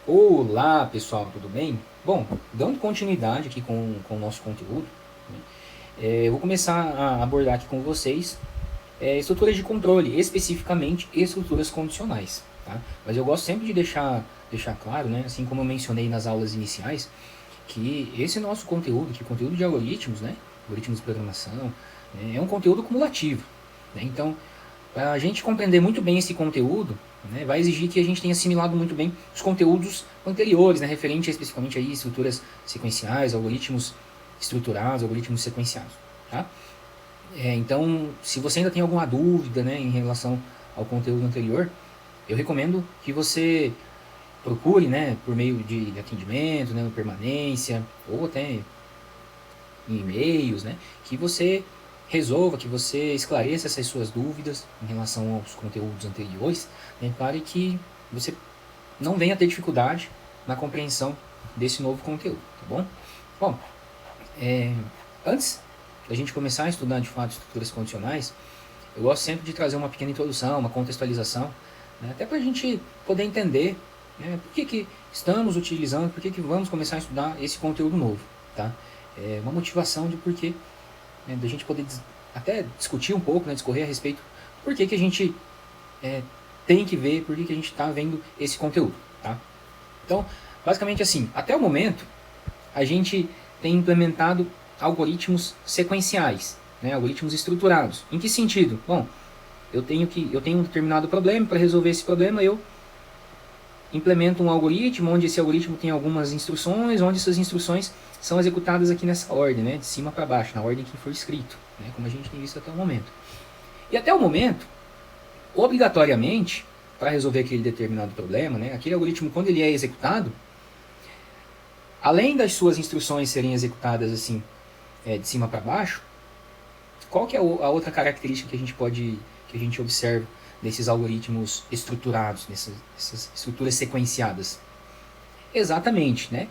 Olá pessoal, tudo bem? Bom, dando continuidade aqui com o nosso conteúdo, né, eu vou começar a abordar aqui com vocês estruturas de controle, especificamente estruturas condicionais. Tá? Mas eu gosto sempre de deixar claro, né, assim como eu mencionei nas aulas iniciais, que esse nosso conteúdo, que é o conteúdo de algoritmos, né, algoritmos de programação, né, é um conteúdo cumulativo. Né? Então, para a gente compreender muito bem esse conteúdo, né, vai exigir que a gente tenha assimilado muito bem os conteúdos anteriores, né, referente especificamente a estruturas sequenciais, algoritmos estruturados, algoritmos sequenciados. Tá? Então, se você ainda tem alguma dúvida, né, em relação ao conteúdo anterior, eu recomendo que você procure, né, por meio de atendimento, né, permanência, ou até em e-mails, né, que você resolva, que você esclareça essas suas dúvidas em relação aos conteúdos anteriores, né, para que você não venha ter dificuldade na compreensão desse novo conteúdo, tá bom? Bom, antes da gente começar a estudar de fato estruturas condicionais, eu gosto sempre de trazer uma pequena introdução, uma contextualização, né, até para a gente poder entender, né, por que estamos utilizando, por que vamos começar a estudar esse conteúdo novo, tá? Uma motivação de porquê, né, da gente poder até discutir um pouco, né, discorrer a respeito, por que a gente tem que ver, por que a gente está vendo esse conteúdo, tá? Então, basicamente assim, até o momento, a gente tem implementado algoritmos sequenciais, né, algoritmos estruturados. Em que sentido? Bom, eu tenho um determinado problema, para resolver esse problema eu implemento um algoritmo, onde esse algoritmo tem algumas instruções, onde essas instruções são executadas aqui nessa ordem, né, de cima para baixo, na ordem que for escrito, né, como a gente tem visto até o momento. E até o momento, obrigatoriamente, para resolver aquele determinado problema, né, aquele algoritmo, quando ele é executado, além das suas instruções serem executadas assim, de cima para baixo, qual que é a outra característica que a gente observa desses algoritmos estruturados, dessas estruturas sequenciadas? Exatamente, né?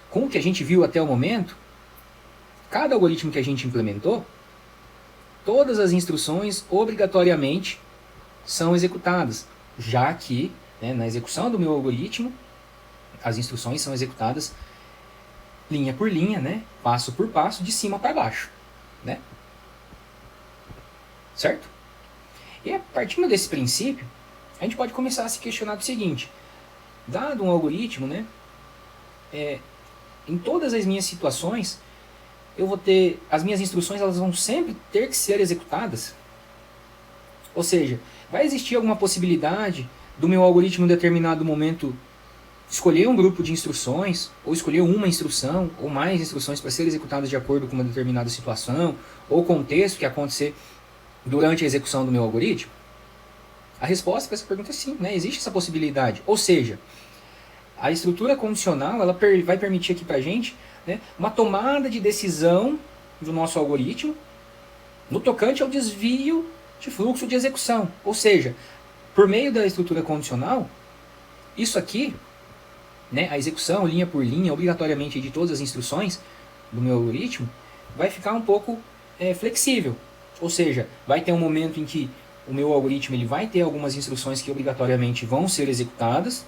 Com o que a gente viu até o momento, cada algoritmo que a gente implementou, todas as instruções obrigatoriamente são executadas, já que, né, na execução do meu algoritmo, as instruções são executadas linha por linha, né, passo por passo, de cima para baixo, né? Certo? E a partir desse princípio, a gente pode começar a se questionar do seguinte: dado um algoritmo, né, em todas as minhas situações, eu vou ter as minhas instruções, elas vão sempre ter que ser executadas. Ou seja, vai existir alguma possibilidade do meu algoritmo em determinado momento escolher um grupo de instruções, ou escolher uma instrução, ou mais instruções para serem executadas de acordo com uma determinada situação, ou contexto que acontecer durante a execução do meu algoritmo? A resposta para essa pergunta é sim, né? Existe essa possibilidade. Ou seja, a estrutura condicional ela vai permitir aqui para a gente, né, uma tomada de decisão do nosso algoritmo no tocante ao desvio de fluxo de execução. Ou seja, por meio da estrutura condicional, isso aqui, né, a execução linha por linha, obrigatoriamente de todas as instruções do meu algoritmo, vai ficar um pouco flexível. Ou seja, vai ter um momento em que o meu algoritmo ele vai ter algumas instruções que obrigatoriamente vão ser executadas,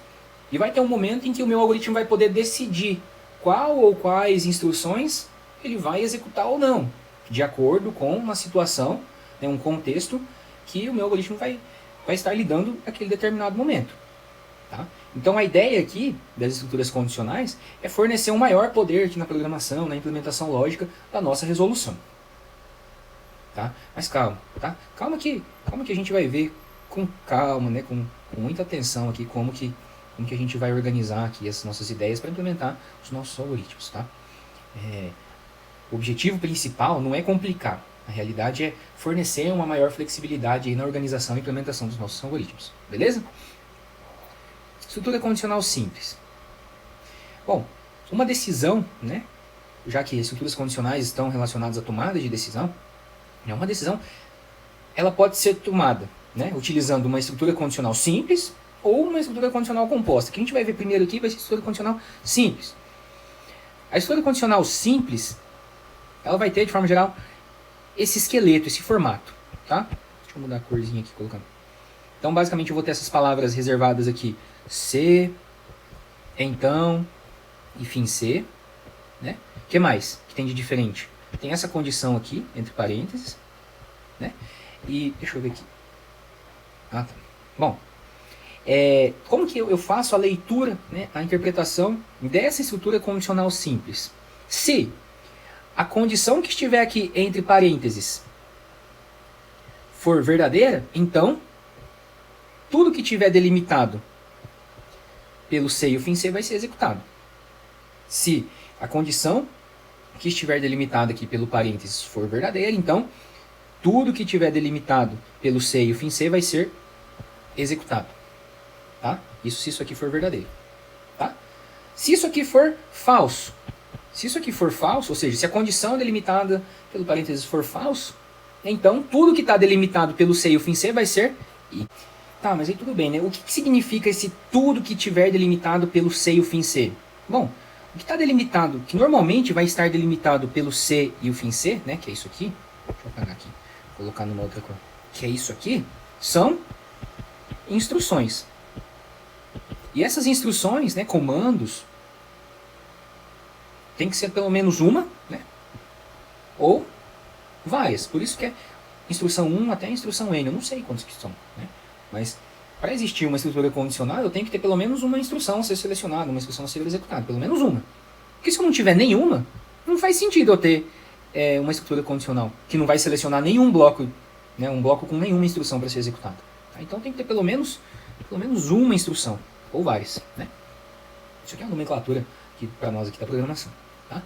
e vai ter um momento em que o meu algoritmo vai poder decidir qual ou quais instruções ele vai executar ou não, de acordo com uma situação, né, um contexto que o meu algoritmo vai estar lidando naquele determinado momento. Tá? Então a ideia aqui das estruturas condicionais é fornecer um maior poder aqui na programação, na implementação lógica da nossa resolução. Tá? Mas calma, tá? Calma que a gente vai ver com calma, né? com muita atenção aqui como que a gente vai organizar aqui as nossas ideias para implementar os nossos algoritmos. Tá? O objetivo principal não é complicar, a realidade é fornecer uma maior flexibilidade aí na organização e implementação dos nossos algoritmos. Beleza? Estrutura condicional simples. Bom, uma decisão, né, já que estruturas condicionais estão relacionadas à tomada de decisão, uma decisão ela pode ser tomada, né, utilizando uma estrutura condicional simples ou uma estrutura condicional composta. O que a gente vai ver primeiro aqui vai ser a estrutura condicional simples. A estrutura condicional simples, ela vai ter, de forma geral, esse esqueleto, esse formato. Tá? Deixa eu mudar a corzinha aqui, colocando. Então, basicamente, eu vou ter essas palavras reservadas aqui. Se, então e fim C, né? O que mais que tem de diferente? Tem essa condição aqui, entre parênteses, né? E deixa eu ver aqui. Ah, tá. Bom, como que eu faço a leitura, né, a interpretação dessa estrutura condicional simples? Se a condição que estiver aqui entre parênteses for verdadeira, então tudo que tiver delimitado pelo C e o fim C vai ser executado. Se a condição que estiver delimitada aqui pelo parênteses for verdadeira, então tudo que tiver delimitado pelo C e o fim C vai ser executado. Tá? Isso se isso aqui for verdadeiro. Tá? Se isso aqui for falso, ou seja, se a condição delimitada pelo parênteses for falso, então tudo que está delimitado pelo C e o fim C vai ser I. Tá, mas aí tudo bem, né? O que significa esse tudo que tiver delimitado pelo C e o fim C? Bom, o que está delimitado, que normalmente vai estar delimitado pelo C e o fim C, né? Que é isso aqui. Deixa eu apagar aqui, colocar numa outra cor. Que é isso aqui, são instruções. E essas instruções, né, comandos, tem que ser pelo menos uma, né, ou várias. Por isso que é instrução 1 até a instrução N. Eu não sei quantas que são, né, mas para existir uma estrutura condicional, eu tenho que ter pelo menos uma instrução a ser selecionada, uma instrução a ser executada, pelo menos uma. Porque se eu não tiver nenhuma, não faz sentido eu ter uma estrutura condicional, que não vai selecionar nenhum bloco, né, um bloco com nenhuma instrução para ser executado. Tá? Então tem que ter pelo menos uma instrução. Ou várias, né? Isso aqui é uma nomenclatura para nós aqui da programação, tá?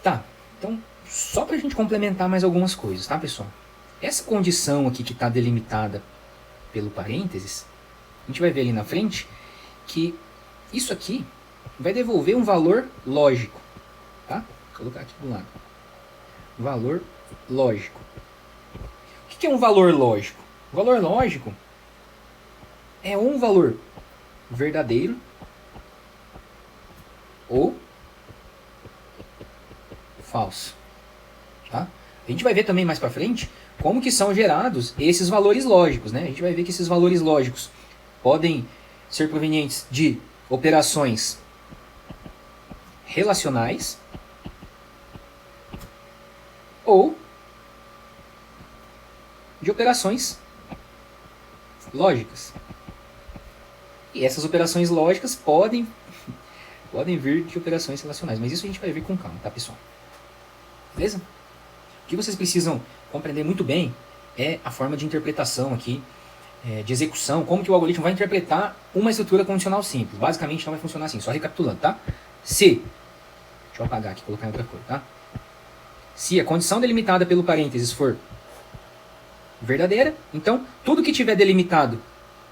Tá, então, só para a gente complementar mais algumas coisas, tá, pessoal? Essa condição aqui que está delimitada pelo parênteses, a gente vai ver ali na frente que isso aqui vai devolver um valor lógico, tá? Vou colocar aqui do lado. Valor lógico. O que é um valor lógico? O valor lógico é um valor verdadeiro ou falso, tá? A gente vai ver também mais para frente como que são gerados esses valores lógicos, né? A gente vai ver que esses valores lógicos podem ser provenientes de operações relacionais ou de operações lógicas. E essas operações lógicas podem vir de operações relacionais. Mas isso a gente vai ver com calma, tá, pessoal? Beleza? O que vocês precisam compreender muito bem é a forma de interpretação aqui, de execução, como que o algoritmo vai interpretar uma estrutura condicional simples. Basicamente não vai funcionar assim, só recapitulando, tá? Se, deixa eu apagar aqui e colocar em outra cor, tá? Se a condição delimitada pelo parênteses for verdadeira, então tudo que tiver delimitado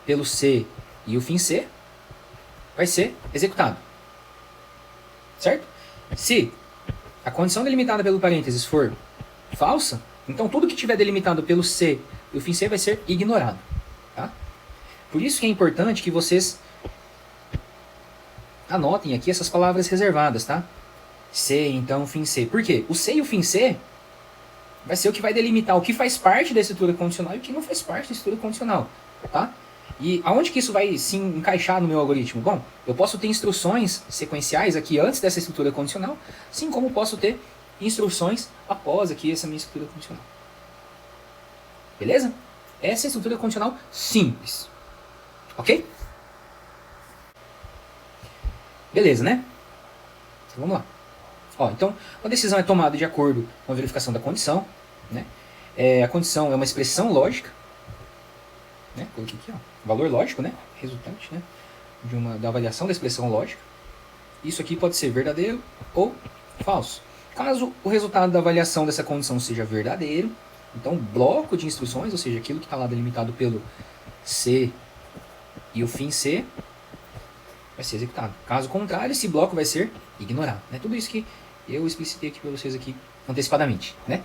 pelo C e o fim C vai ser executado. Certo? Se a condição delimitada pelo parênteses for falsa, então tudo que tiver delimitado pelo C e o fim C vai ser ignorado. Tá? Por isso que é importante que vocês anotem aqui essas palavras reservadas, tá? C, então, fim C. Por quê? O C e o fim C vai ser o que vai delimitar o que faz parte da estrutura condicional e o que não faz parte da estrutura condicional, tá? E aonde que isso vai se encaixar no meu algoritmo? Bom, eu posso ter instruções sequenciais aqui antes dessa estrutura condicional, assim como posso ter instruções após aqui essa minha estrutura condicional. Beleza? Essa é a estrutura condicional simples. Ok? Beleza, né? Então, vamos lá. Ó, então, a decisão é tomada de acordo com a verificação da condição, né? A condição é uma expressão lógica, né? Coloquei aqui, ó, valor lógico, né? Resultante, né? Da avaliação da expressão lógica. Isso aqui pode ser verdadeiro ou falso. Caso o resultado da avaliação dessa condição seja verdadeiro, então o bloco de instruções, ou seja, aquilo que está lá delimitado pelo C e o fim C, vai ser executado. Caso contrário, esse bloco vai ser ignorado. Né? Tudo isso que eu explicitei aqui para vocês aqui antecipadamente, né?